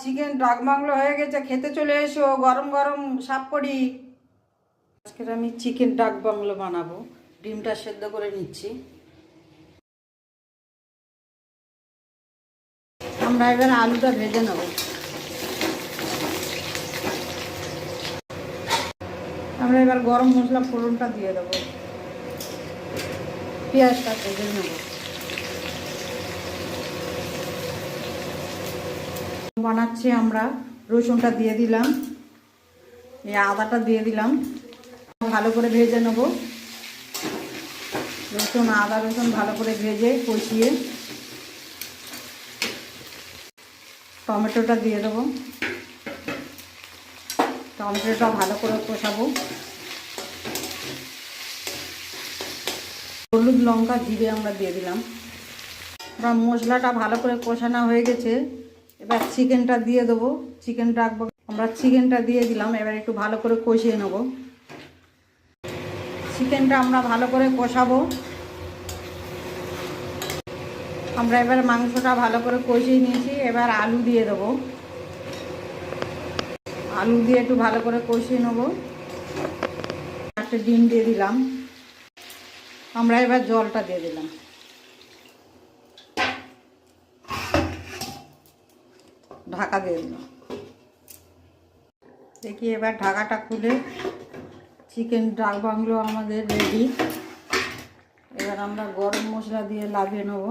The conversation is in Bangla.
চিকেন ডাক বাংলো হয়ে গেছে, খেতে চলে এসো, গরম গরম সাপ করি। আজকে আমি চিকেন ডাক বাংলো বানাবো। ডিমটা সেদ্ধ করে নিচ্ছি। আমরা এবার আলুটা ভেজে নেব। আমরা এবার গরম মশলা ফোড়নটা দিয়ে দেবো, পেঁয়াজটা ভেজে নেব। বানাচ্ছি আমরা, রসুনটা দিয়ে দিলাম, এই আদাটা দিয়ে দিলাম, ভালো করে ভেজে নেব। আদা রসুন ভালো করে ভেজে কষিয়ে টমেটোটা দিয়ে দেবো। টমেটোটা ভালো করে কষাবো। হলুদ লঙ্কা জিরে আমরা দিয়ে দিলাম। এবার মশলাটা ভালো করে কষানো হয়ে গেছে, এবার চিকেনটা দিয়ে দেবো। চিকেনটা আমরা চিকেনটা দিয়ে দিলাম, এবার একটু ভালো করে কষিয়ে নেব। চিকেনটা আমরা ভালো করে কষাবো। আমরা এবার মাংসটা ভালো করে কষিয়ে নিয়েছি, এবার আলু দিয়ে দেবো। আলু দিয়ে একটু ভালো করে কষিয়ে নেব। একটা ডিম দিয়ে দিলাম। আমরা এবার জলটা দিয়ে দিলাম। ঢাকা দিয়ে দিলাম। দেখি এবার ঢাকাটা খুলে চিকেন ডাক বাংলো আমাদের রেডি। এবার আমরা গরম মশলা দিয়ে লাগিয়ে নেব।